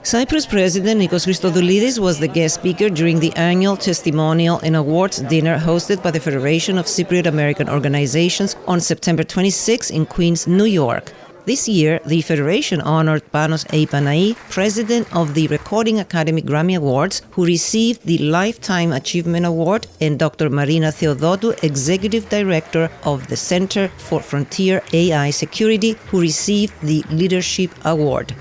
Cyprus President Nikos Christodoulides was the guest speaker during the annual testimonial and awards dinner hosted by the Federation of Cypriot American organizations on September 26 in Queens, New York. This year, the Federation honored Panos A, Panay, President of the Recording Academy GRAMMY Awards, who received the Lifetime Achievement Award, and Dr. Marina Theodotou, Executive Director of the Center for Frontier AI Security, who received the Leadership Award.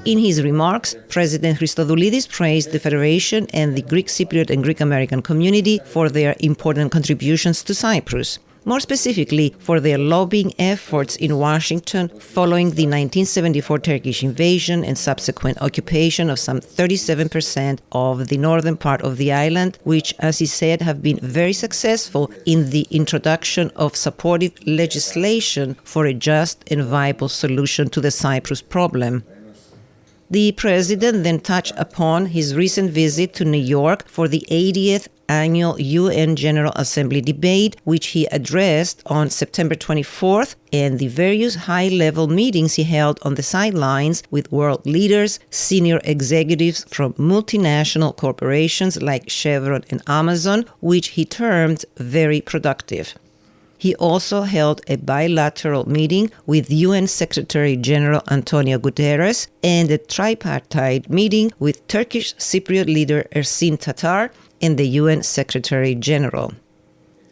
In his remarks, President Christodoulides praised the Federation and the Greek Cypriot and Greek American community for their important contributions to Cyprus. More specifically, for their lobbying efforts in Washington following the 1974 Turkish invasion and subsequent occupation of some 37% of the northern part of the island, which, as he said, have been very successful in the introduction of supportive legislation for a just and viable solution to the Cyprus problem. The president then touched upon his recent visit to New York for the 80th annual UN General Assembly debate, which he addressed on September 24th, and the various high-level meetings he held on the sidelines with world leaders, senior executives from multinational corporations like Chevron and Amazon, which he termed very productive. He also held a bilateral meeting with UN Secretary-General Antonio Guterres and a tripartite meeting with Turkish Cypriot leader Ersin Tatar and the UN Secretary-General.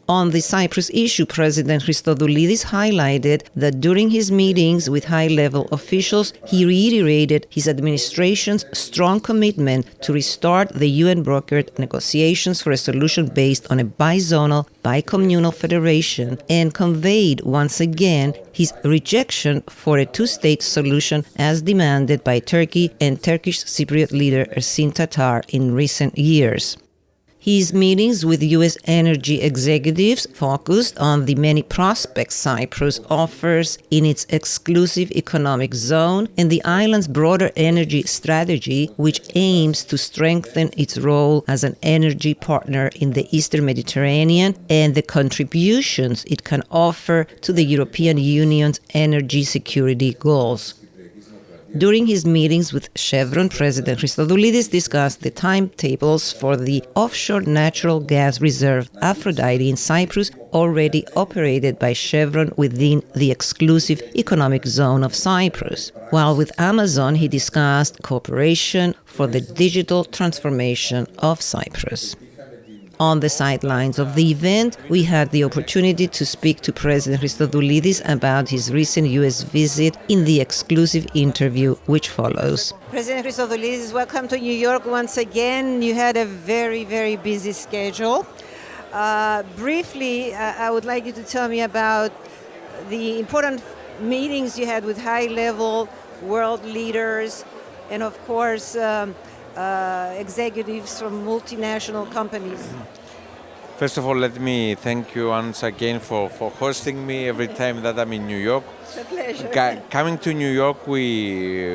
On the Cyprus issue, President Christodoulides highlighted that during his meetings with high-level officials, he reiterated his administration's strong commitment to restart the UN-brokered negotiations for a solution based on a bizonal, bicommunal federation, and conveyed once again his rejection for a two-state solution as demanded by Turkey and Turkish Cypriot leader Ersin Tatar in recent years. His meetings with U.S. energy executives focused on the many prospects Cyprus offers in its exclusive economic zone and the island's broader energy strategy, which aims to strengthen its role as an energy partner in the Eastern Mediterranean and the contributions it can offer to the European Union's energy security goals. During his meetings with Chevron, President Christodoulides discussed the timetables for the offshore natural gas reserve Aphrodite in Cyprus, already operated by Chevron within the exclusive economic zone of Cyprus. While with Amazon, he discussed cooperation for the digital transformation of Cyprus. On the sidelines of the event, we had the opportunity to speak to President Christodoulides about his recent U.S. visit in the exclusive interview which follows. President Christodoulides, welcome to New York once again. You had a very, very busy schedule. Briefly, I would like you to tell me about the important meetings you had with high-level world leaders and, of course, executives from multinational companies. First of all, let me thank you once again for hosting me every time that I'm in New York. It's a pleasure. Coming to New York, we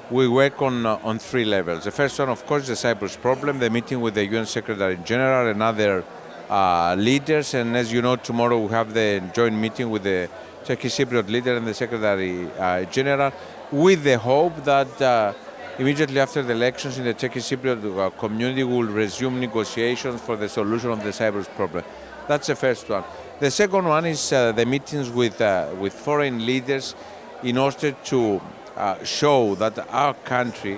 work on three levels. The first one, of course, the Cyprus problem, the meeting with the UN Secretary General and other leaders. And as you know, tomorrow we have the joint meeting with the Turkish Cypriot leader and the Secretary General, with the hope that immediately after the elections in the Turkish Cypriot community, we will resume negotiations for the solution of the Cyprus problem. That's the first one. The second one is the meetings with foreign leaders in order to show that our country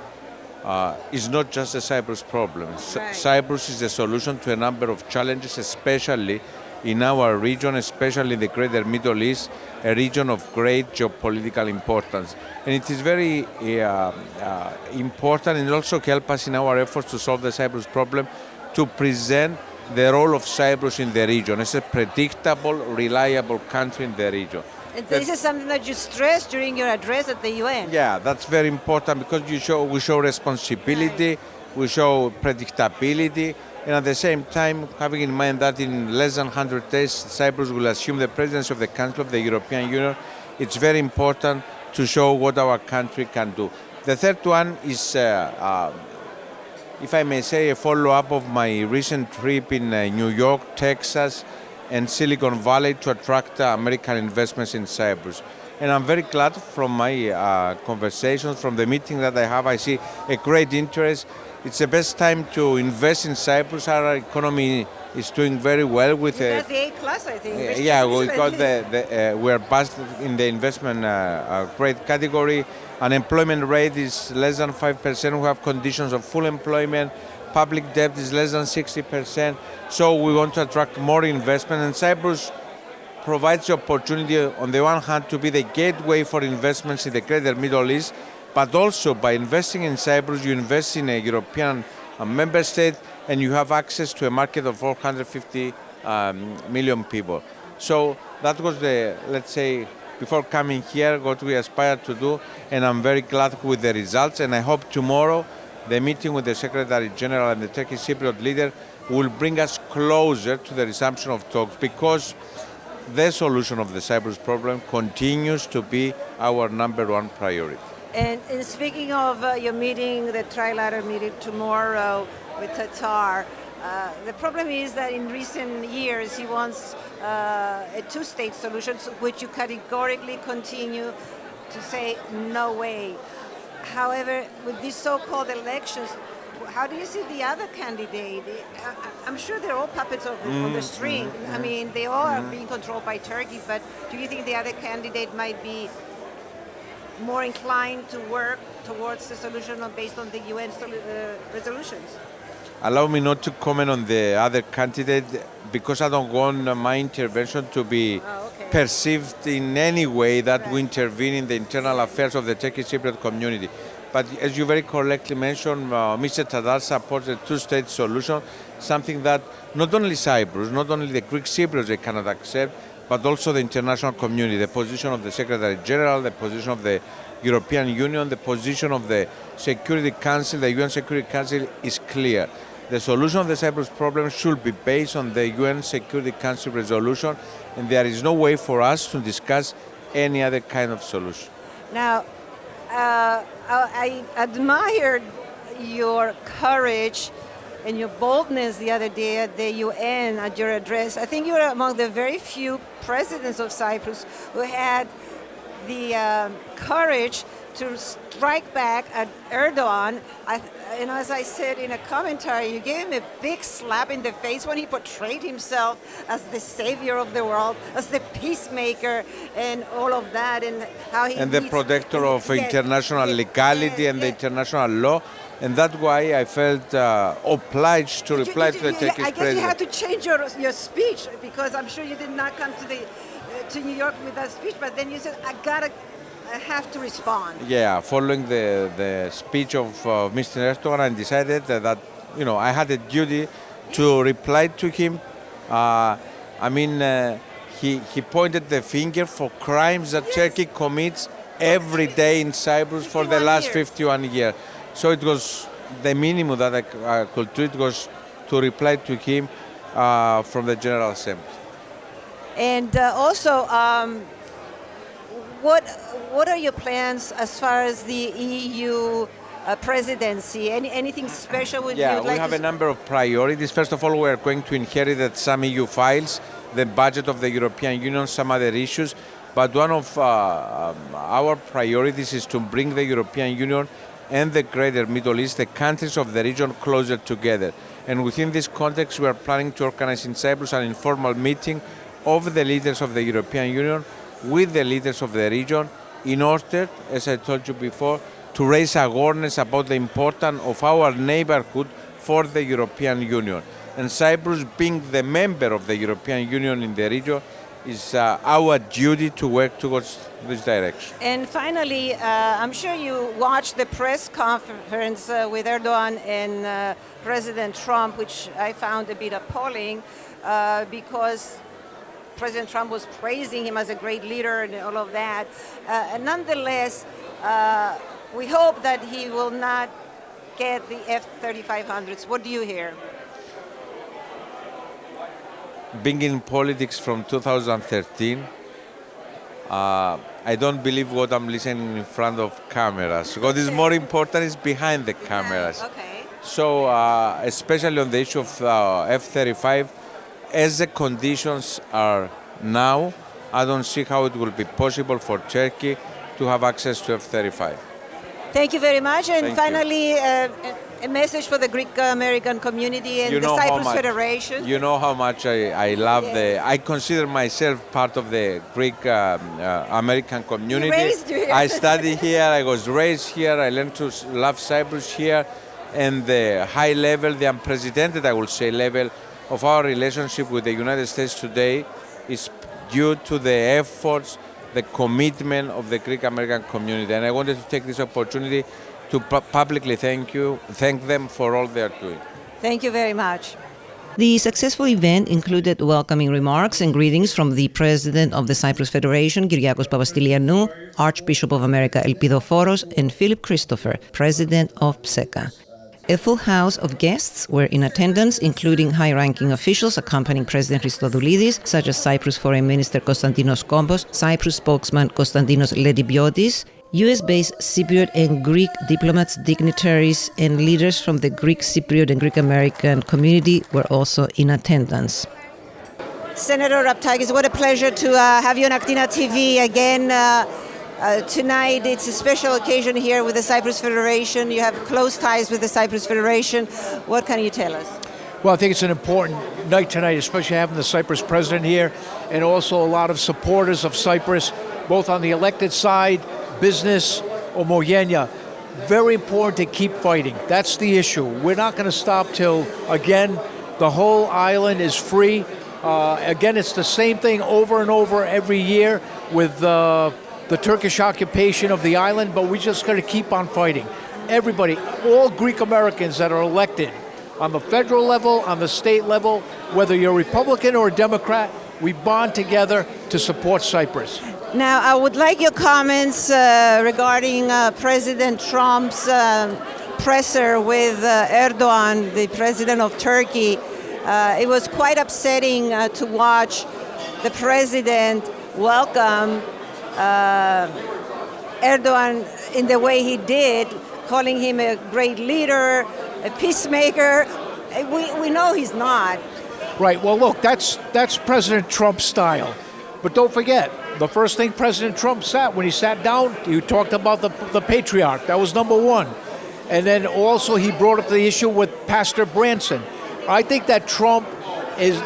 is not just a Cyprus problem. Right. Cyprus is a solution to a number of challenges, especially in our region, especially the greater Middle East, a region of great geopolitical importance. And it is very important and also help us in our efforts to solve the Cyprus problem to present the role of Cyprus in the region as a predictable, reliable country in the region. And this is something that you stressed during your address at the UN. Yeah, that's very important because we show responsibility, Right. we show predictability, and at the same time, having in mind that in less than 100 days, Cyprus will assume the presidency of the Council of the European Union, it's very important to show what our country can do. The third one is, if I may say, a follow-up of my recent trip in New York, Texas, and Silicon Valley to attract American investments in Cyprus. And I'm very glad from my conversations, from the meeting that I have, I see a great interest. It's the best time to invest in Cyprus. Our economy is doing very well with You got the A plus, I think. yeah, we got we're passed in the investment grade category. Unemployment rate is less than 5%. We have conditions of full employment. Public debt is less than 60%. So we want to attract more investment. And Cyprus provides the opportunity, on the one hand, to be the gateway for investments in the greater Middle East, but also by investing in Cyprus, you invest in a European member state, and you have access to a market of 450 million people. So that was the, let's say, before coming here, what we aspire to do, and I'm very glad with the results, and I hope tomorrow the meeting with the Secretary General and the Turkish Cypriot leader will bring us closer to the resumption of talks, because the solution of the Cyprus problem continues to be our #1 priority. And speaking of your meeting, the trilateral meeting tomorrow with Tatar, the problem is that in recent years he wants a two-state solution, which you categorically continue to say no way. However, with these so-called elections, how do you see the other candidate? I'm sure they're all puppets on the string. I mean, they all are being controlled by Turkey, but do you think the other candidate might be more inclined to work towards a solution based on the UN resolutions? Allow me not to comment on the other candidate, because I don't want my intervention to be perceived in any way that we intervene in the internal affairs of the Turkish Cypriot community. But as you very correctly mentioned, Mr. Tatar supports a two-state solution, something that not only Cyprus, not only the Greek Cypriots they cannot accept, but also the international community. The position of the Secretary General, the position of the European Union, the position of the Security Council, the UN Security Council is clear. The solution of the Cyprus problem should be based on the UN Security Council resolution, and there is no way for us to discuss any other kind of solution. Now, I admired your courage and your boldness the other day at the UN at your address. I think you were among the very few presidents of Cyprus who had the courage to strike back at Erdogan. And as I said in a commentary, you gave him a big slap in the face when he portrayed himself as the savior of the world, as the peacemaker, and all of that, and how he and the protector of international legality and the international law. And that's why I felt obliged to reply to the Turkish president. I guess you had to change your speech, because I'm sure you did not come to New York with that speech, but then you said, I have to respond. Yeah, following the speech of Mr. Erdogan, I decided that I had a duty to reply to him. He pointed the finger for crimes that Turkey commits every day in Cyprus for the last 51 years. So it was the minimum that I could do. It was to reply to him from the General Assembly. And also, what are your plans as far as the EU presidency? Anything special would you like to... Yeah, we have a number of priorities. First of all, we are going to inherit some EU files, the budget of the European Union, some other issues. But one of our priorities is to bring the European Union and the greater Middle East, the countries of the region, closer together. And within this context, we are planning to organize in Cyprus an informal meeting of the leaders of the European Union with the leaders of the region, in order, as I told you before, to raise awareness about the importance of our neighborhood for the European Union. And Cyprus, being the member of the European Union in the region, is our duty to work towards this direction. And finally, I'm sure you watched the press conference with Erdogan and President Trump, which I found a bit appalling, because President Trump was praising him as a great leader and all of that. Nonetheless, we hope that he will not get the F-3500s. What do you hear? Being in politics from 2013, I don't believe what I'm listening in front of cameras. What is more important is behind the cameras. Okay. So, especially on the issue of F-35, as the conditions are now, I don't see how it will be possible for Turkey to have access to F-35. Thank you very much. And Thank finally, a message for the Greek American community and the Cyprus Federation. You know how much I love I consider myself part of the Greek American community. I studied here, I was raised here, I learned to love Cyprus here, and the high level, the unprecedented, I will say, level of our relationship with the United States today is due to the efforts, the commitment of the Greek American community. And I wanted to take this opportunity to publicly thank them for all they are doing. Thank you very much. The successful event included welcoming remarks and greetings from the President of the Cyprus Federation, Kyriakos Papastylianou, Archbishop of America Elpidophoros, and Philip Christopher, President of FCAO. A full house of guests were in attendance, including high-ranking officials accompanying President Christodoulides, such as Cyprus Foreign Minister Konstantinos Kombos, Cyprus spokesman Konstantinos Letymbiotis, US-based Cypriot and Greek diplomats, dignitaries, and leaders from the Greek Cypriot and Greek American community were also in attendance. Senator Raptakis, what a pleasure to have you on AKTINA TV again. Tonight, it's a special occasion here with the Cyprus Federation. You have close ties with the Cyprus Federation. What can you tell us? Well, I think it's an important night tonight, especially having the Cyprus president here, and also a lot of supporters of Cyprus, both on the elected side, business, homogenia. Very important to keep fighting. That's the issue. We're not going to stop till, again, the whole island is free. Again, it's the same thing over and over every year with the Turkish occupation of the island, but we just got to keep on fighting. Everybody, all Greek Americans that are elected on the federal level, on the state level, whether you're a Republican or a Democrat, we bond together to support Cyprus. Now, I would like your comments regarding President Trump's presser with Erdogan, the president of Turkey. It was quite upsetting to watch the president welcome Erdogan in the way he did, calling him a great leader, a peacemaker. We know he's not. Right. Well, look, that's President Trump's style. But don't forget, the first thing President Trump said when he sat down, he talked about the patriarch. That was number one. And then also he brought up the issue with Pastor Branson. I think that Trump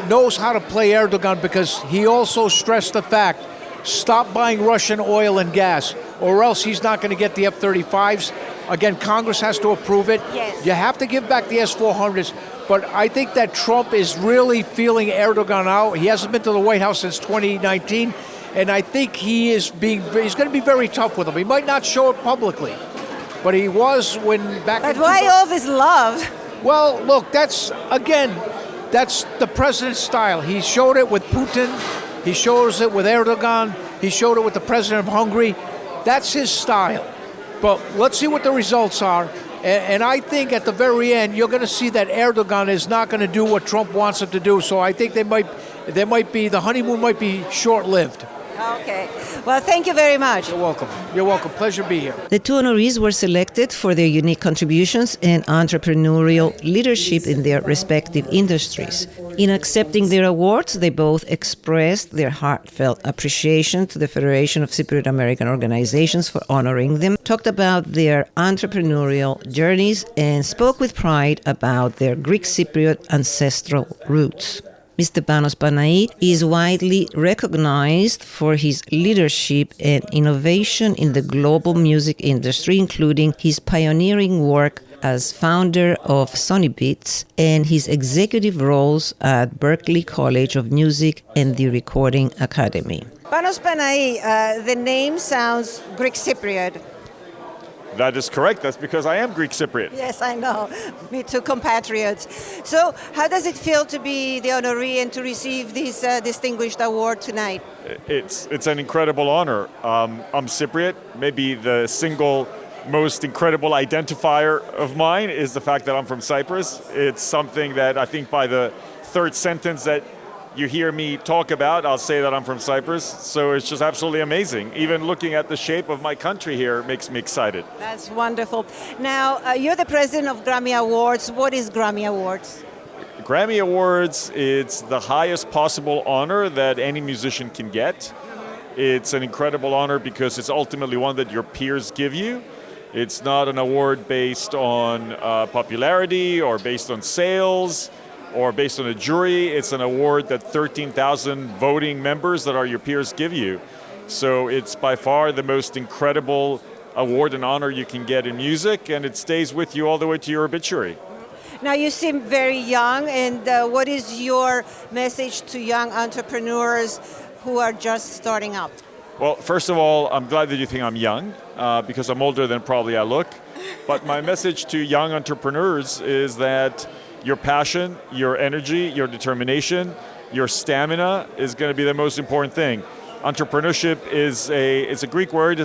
knows how to play Erdogan because he also stressed the fact, stop buying Russian oil and gas, or else he's not going to get the F-35s. Again, Congress has to approve it. Yes. You have to give back the S-400s. But I think that Trump is really feeling Erdogan out. He hasn't been to the White House since 2019. And I think he's going to be very tough with him. He might not show it publicly, but he was back But why all this love? Well, look, that's the president's style. He showed it with Putin. He shows it with Erdogan. He showed it with the president of Hungary. That's his style. But let's see what the results are. And I think at the very end, you're going to see that Erdogan is not going to do what Trump wants him to do. So I think the honeymoon might be short-lived. Okay. Well, thank you very much. You're welcome. You're welcome. Pleasure to be here. The two honorees were selected for their unique contributions and entrepreneurial leadership in their respective industries. In accepting their awards, they both expressed their heartfelt appreciation to the Federation of Cypriot American organizations for honoring them, talked about their entrepreneurial journeys, and spoke with pride about their Greek Cypriot ancestral roots. Mr. Panos Panay is widely recognized for his leadership and innovation in the global music industry, including his pioneering work as founder of Sony Beats and his executive roles at Berklee College of Music and the Recording Academy. Panos Panay, the name sounds Greek Cypriot. That is correct. That's because I am Greek Cypriot. Yes, I know. Me too, compatriots. So how does it feel to be the honoree and to receive this distinguished award tonight? It's an incredible honor. I'm Cypriot. Maybe the single most incredible identifier of mine is the fact that I'm from Cyprus. It's something that I think by the third sentence that you hear me talk about, I'll say that I'm from Cyprus. So it's just absolutely amazing. Even looking at the shape of my country here makes me excited. That's wonderful. Now, you're the president of GRAMMY Awards. What is GRAMMY Awards? GRAMMY Awards, it's the highest possible honor that any musician can get. It's an incredible honor because it's ultimately one that your peers give you. It's not an award based on popularity or based on sales or based on a jury. It's an award that 13,000 voting members that are your peers give you. So it's by far the most incredible award and honor you can get in music, and it stays with you all the way to your obituary. Now you seem very young, and what is your message to young entrepreneurs who are just starting up? Well, first of all, I'm glad that you think I'm young, because I'm older than probably I look. But my message to young entrepreneurs is that your passion, your energy, your determination, your stamina is going to be the most important thing. Entrepreneurship is a Greek word,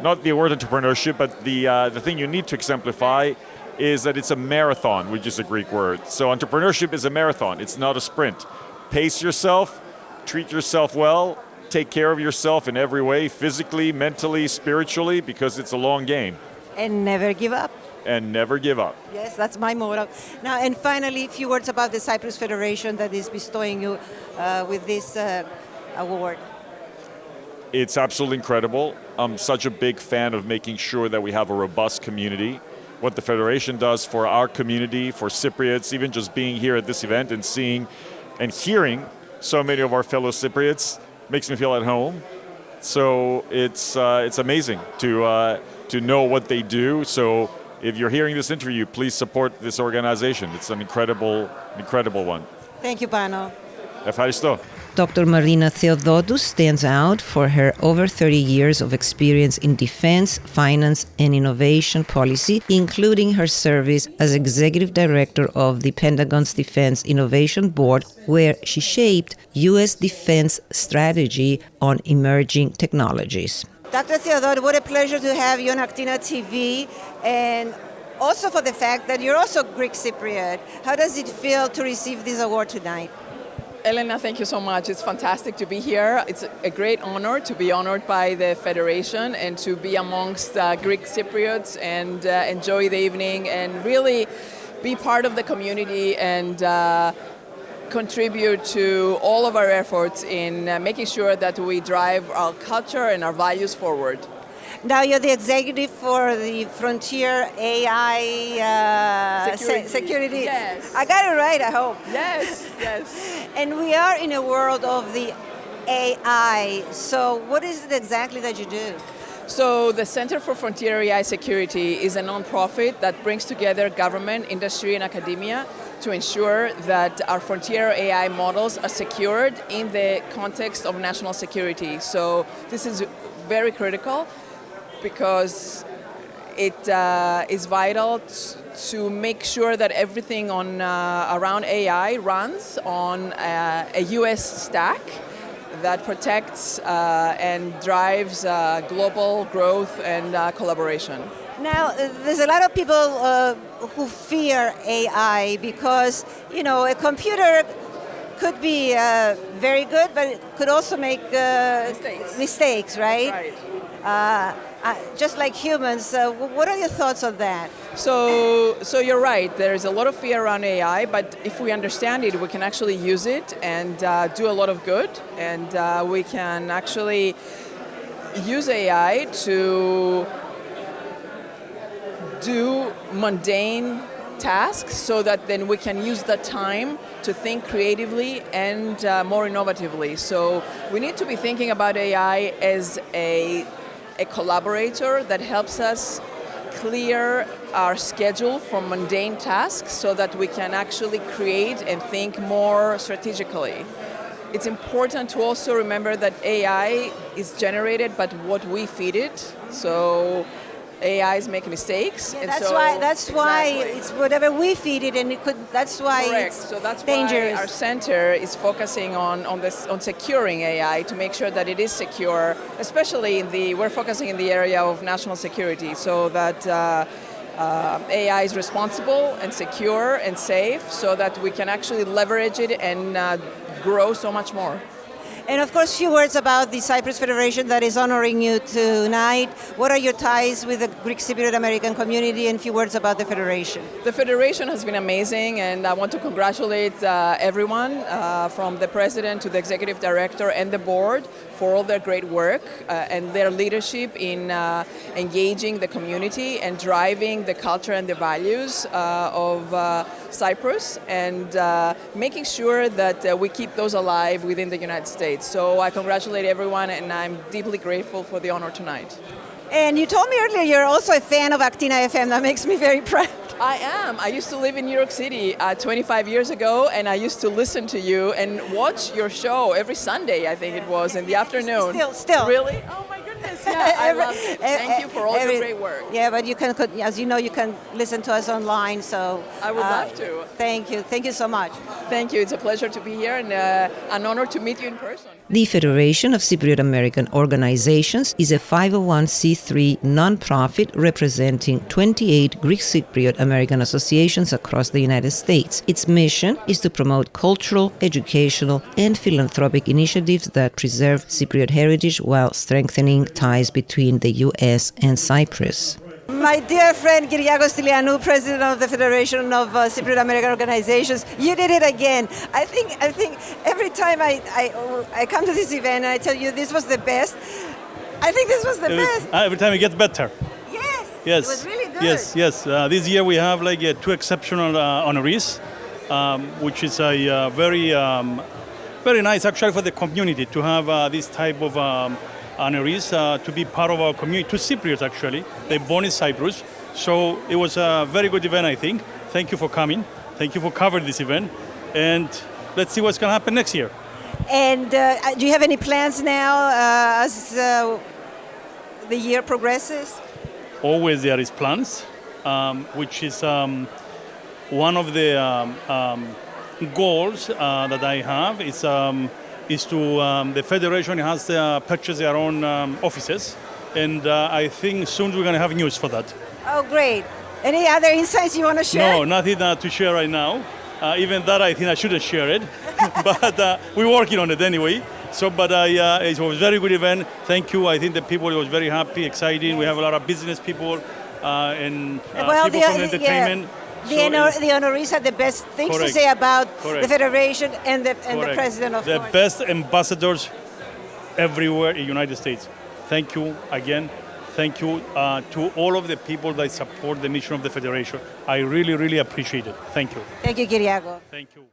not the word entrepreneurship, but the thing you need to exemplify is that it's a marathon, which is a Greek word. So entrepreneurship is a marathon, it's not a sprint. Pace yourself, treat yourself well, take care of yourself in every way, physically, mentally, spiritually, because it's a long game. And never give up. And never give up. Yes, that's my motto. Now, and finally, a few words about the Cyprus Federation that is bestowing you with this award. It's absolutely incredible. I'm such a big fan of making sure that we have a robust community. What the Federation does for our community, for Cypriots, even just being here at this event and seeing and hearing so many of our fellow Cypriots makes me feel at home. So it's amazing to know what they do. So if you're hearing this interview, please support this organization. It's an incredible one. Thank you, Panos. Ευχαριστώ. Dr. Marina Theodotou stands out for her over 30 years of experience in defense, finance, and innovation policy, including her service as executive director of the Pentagon's Defense Innovation Board, where she shaped U.S. defense strategy on emerging technologies. Dr. Theodotou, what a pleasure to have you on AKTINA TV, and also for the fact that you're also Greek Cypriot. How does it feel to receive this award tonight? Elena, thank you so much. It's fantastic to be here. It's a great honor to be honored by the Federation and to be amongst Greek Cypriots and enjoy the evening and really be part of the community and contribute to all of our efforts in making sure that we drive our culture and our values forward. Now you're the executive for the Frontier AI security. Yes. I got it right, I hope. Yes, yes. And we are in a world of the AI. So what is it exactly that you do? So the Center for Frontier AI Security is a non-profit that brings together government, industry, and academia to ensure that our frontier AI models are secured in the context of national security. So this is very critical, because it is vital to make sure that everything on around AI runs on a US stack that protects and drives global growth and collaboration. Now, there's a lot of people who fear AI because, you know, a computer could be very good, but it could also make mistakes, right? Right. Just like humans, what are your thoughts on that? So you're right. There's a lot of fear around AI, but if we understand it, we can actually use it and do a lot of good. And we can actually use AI to do mundane tasks so that then we can use the time to think creatively and more innovatively. So we need to be thinking about AI as a collaborator that helps us clear our schedule from mundane tasks so that we can actually create and think more strategically. It's important to also remember that AI is generated by what we feed it. So AIs make mistakes. Yeah, and that's why it's whatever we feed it, and it could. That's why Correct. it's So that's dangerous. why our center is focusing on securing AI to make sure that it is secure, especially we're focusing in the area of national security, so that AI is responsible and secure and safe, so that we can actually leverage it and grow so much more. And of course, few words about the Cyprus Federation that is honoring you tonight. What are your ties with the Greek Cypriot American community, and few words about the Federation? The Federation has been amazing, and I want to congratulate everyone from the President to the Executive Director and the Board for all their great work and their leadership in engaging the community and driving the culture and the values of Cyprus, and making sure that we keep those alive within the United States. So I congratulate everyone, and I'm deeply grateful for the honor tonight. And you told me earlier you're also a fan of AKTINA FM. That makes me very proud. I am. I used to live in New York City 25 years ago, and I used to listen to you and watch your show every Sunday, I think it was, in the afternoon. Still. Really? Oh my goodness, yeah, I love it. Thank you for all your great work. Yeah, but you can, as you know, you can listen to us online, so... I would love to. Thank you. Thank you so much. Thank you. It's a pleasure to be here, and an honor to meet you in person. The Federation of Cypriot American Organizations is a 501c3 non-profit representing 28 Greek Cypriot American associations across the United States. Its mission is to promote cultural, educational, and philanthropic initiatives that preserve Cypriot heritage while strengthening ties between the U.S. and Cyprus. My dear friend Kyriakos, President of the Federation of Cypriot American Organizations, you did it again. I think every time I come to this event and I tell you this was the best, I think this was the best. Every time it gets better. Yes. It was really good. Yes. This year we have like 2 exceptional honorees, which is a very nice actually for the community to have this type of honorees to be part of our community, 2 Cypriots actually. They're born in Cyprus. So it was a very good event, I think. Thank you for coming. Thank you for covering this event. And let's see what's going to happen next year. And do you have any plans now as the year progresses? Always there is plans, which is one of the goals that I have is to the Federation has to purchase their own offices, and I think soon we're going to have news for that. Oh, great. Any other insights you want to share? No, nothing to share right now. Even that I think I shouldn't share it, but we're working on it anyway. So, but it was a very good event. Thank you. I think the people was very happy, exciting. We have a lot of business people and people from entertainment. Yeah. The honorees had the best things to say about the Federation and the President, of course. The best ambassadors everywhere in the United States. Thank you again. Thank you to all of the people that support the mission of the Federation. I really, really appreciate it. Thank you. Thank you, Kyriakos. Thank you.